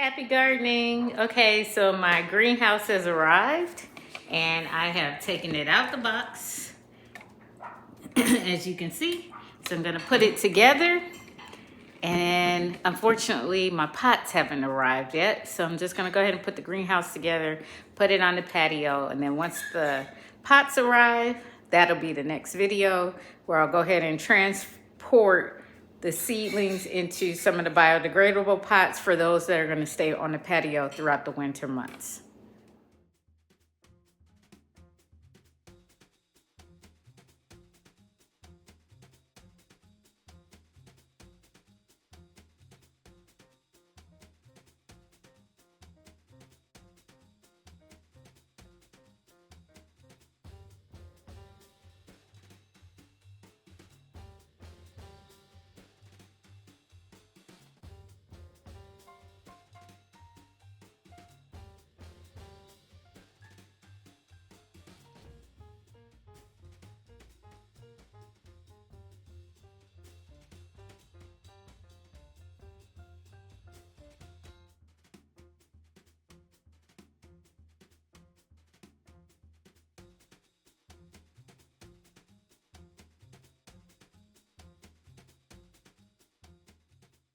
Happy gardening. Okay, so my greenhouse has arrived and I have taken it out the box as you can see. So I'm gonna put it together, and unfortunately my pots haven't arrived yet. So I'm just gonna go ahead and put the greenhouse together, put it on the patio, and then once the pots arrive, that'll be the next video where I'll go ahead and transport the seedlings into some of the biodegradable pots for those that are going to stay on the patio throughout the winter months.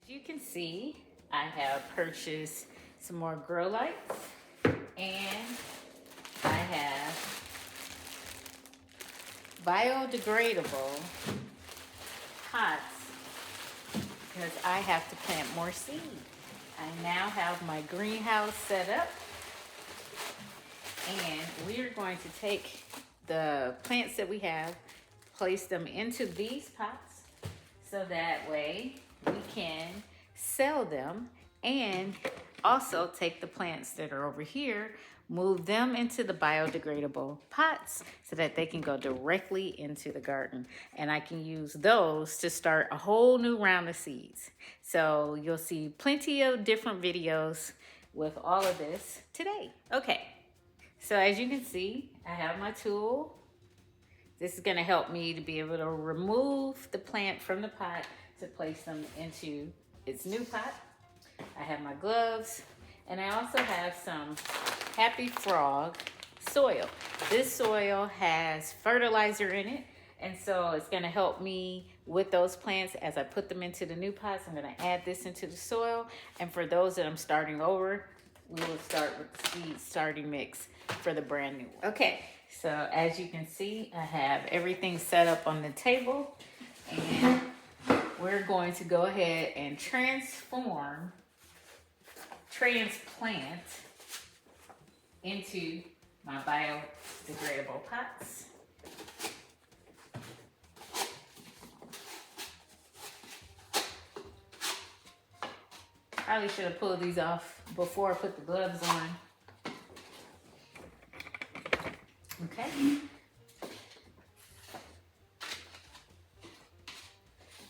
As you can see, I have purchased some more grow lights, and I have biodegradable pots because I have to plant more seed. I now have my greenhouse set up, and we're going to take the plants that we have, place them into these pots so that way we can sell them, and also take the plants that are over here, move them into the biodegradable pots so that they can go directly into the garden, and I can use those to start a whole new round of seeds. So you'll see plenty of different videos with all of this today. Okay, so as you can see, I have my tool. This is going to help me to be able to remove the plant from the pot to place them into its new pot. I have my gloves, and I also have some Happy Frog soil. This soil has fertilizer in it, and so it's going to help me with those plants as I put them into the new pots. I'm going to add this into the soil, and for those that I'm starting over, we will start with the seed starting mix for the brand new one. Okay, so as you can see, I have everything set up on the table, and we're going to go ahead and transplant into my biodegradable pots. Probably should have pulled these off before I put the gloves on. Okay.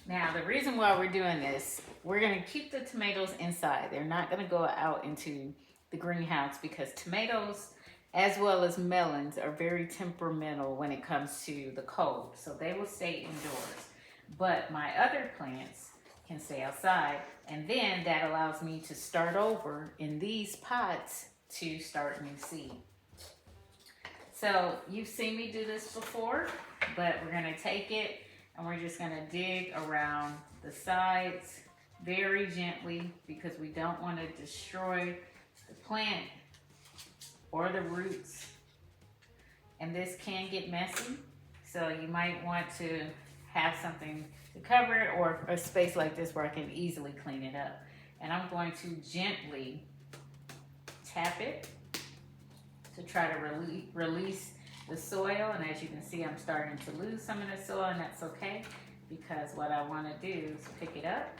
Now, the reason why we're doing this, we're going to keep the tomatoes inside. They're not going to go out into the greenhouse because tomatoes, as well as melons, are very temperamental when it comes to the cold. So they will stay indoors. But my other plants can stay outside, and then that allows me to start over in these pots to start new seed. So you've seen me do this before, but we're going to take it and we're just going to dig around the sides very gently because we don't want to destroy the plant or the roots. And this can get messy, so you might want to have something to cover it, or a space like this where I can easily clean it up. And I'm going to gently tap it to try to release the soil. And as you can see, I'm starting to lose some of the soil, and that's okay, because what I want to do is pick it up.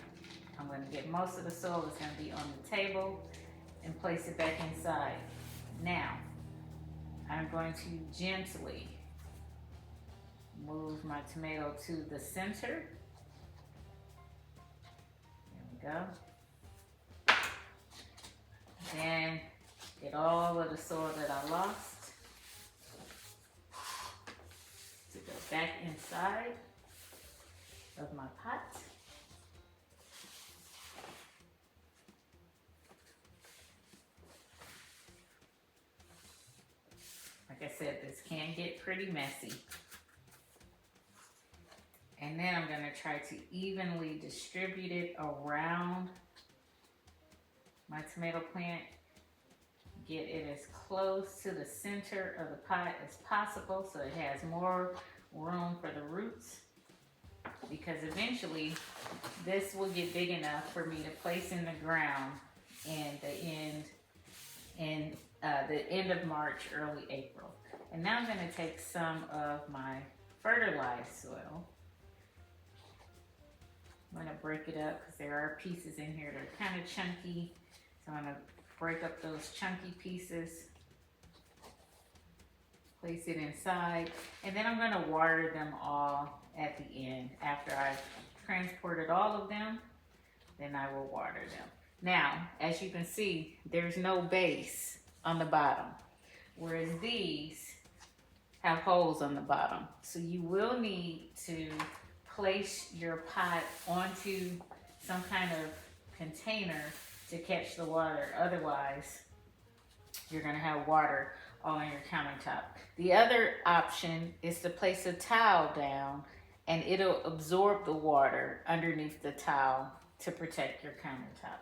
I'm going to get most of the soil that's going to be on the table and place it back inside. Now, I'm going to gently move my tomato to the center. There we go. Then get all of the soil that I lost to go back inside of my pot. I said, this can get pretty messy. And then I'm gonna try to evenly distribute it around my tomato plant. Get it as close to the center of the pot as possible so it has more room for the roots. Because eventually this will get big enough for me to place in the ground in the end of March, early April. And now I'm gonna take some of my fertilized soil. I'm gonna break it up because there are pieces in here that are kind of chunky. So I'm gonna break up those chunky pieces, place it inside, and then I'm gonna water them all at the end. After I've transported all of them, then I will water them. Now, as you can see, there's no base on the bottom, whereas these have holes on the bottom. So you will need to place your pot onto some kind of container to catch the water. Otherwise, you're gonna have water all on your countertop. The other option is to place a towel down and it'll absorb the water underneath the towel to protect your countertop.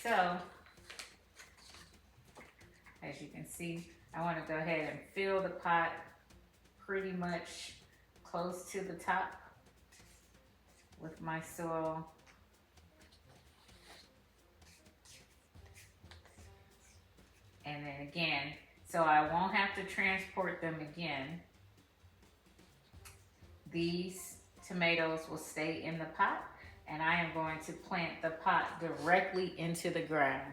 So, as you can see, I want to go ahead and fill the pot pretty much close to the top with my soil. And then again, so I won't have to transport them again. These tomatoes will stay in the pot, and I am going to plant the pot directly into the ground.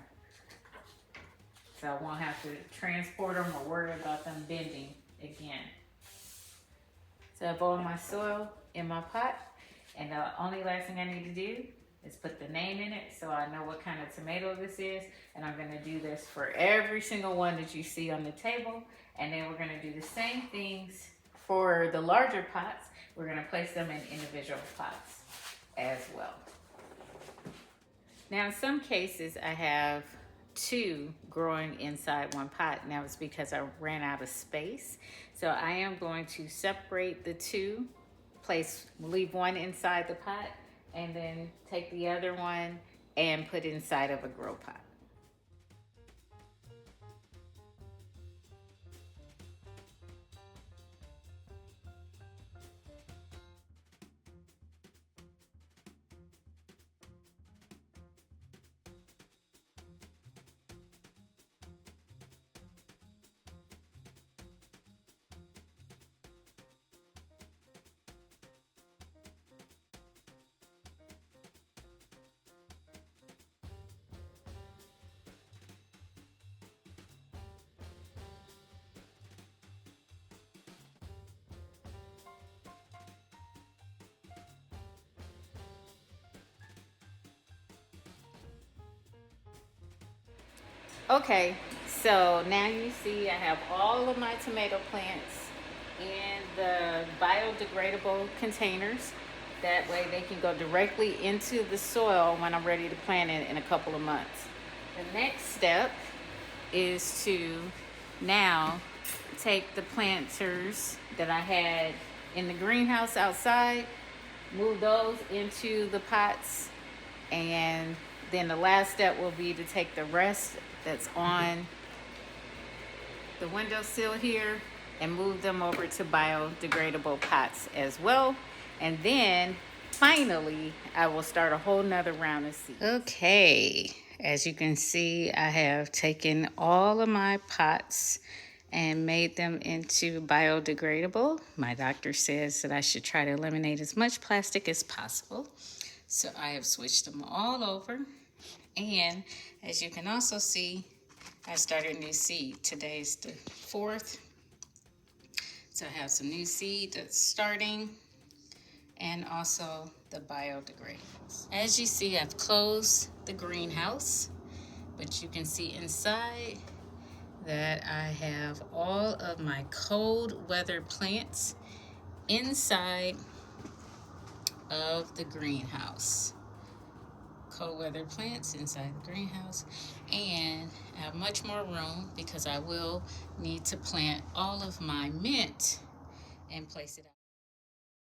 So I won't have to transport them or worry about them bending again. So I boil my soil in my pot, and the only last thing I need to do is put the name in it so I know what kind of tomato this is. And I'm gonna do this for every single one that you see on the table. And then we're gonna do the same things for the larger pots. We're gonna place them in individual pots as well. Now in some cases I have two growing inside one pot. Now it's because I ran out of space. So I am going to separate the two, leave one inside the pot, and then take the other one and put inside of a grow pot. Okay, so now you see I have all of my tomato plants in the biodegradable containers. That way they can go directly into the soil when I'm ready to plant it in a couple of months. The next step is to now take the planters that I had in the greenhouse outside, move those into the pots, and then the last step will be to take the rest that's on the windowsill here and move them over to biodegradable pots as well. And then finally, I will start a whole nother round of seeds. Okay, as you can see, I have taken all of my pots and made them into biodegradable. My doctor says that I should try to eliminate as much plastic as possible. So I have switched them all over. And as you can also see, I started a new seed. Today's the 4th. So I have some new seed that's starting, and also the biodegradables. As you see, I've closed the greenhouse, but you can see inside that I have all of my cold weather plants inside of the greenhouse. Cold weather plants inside the greenhouse, and have much more room because I will need to plant all of my mint and place it out.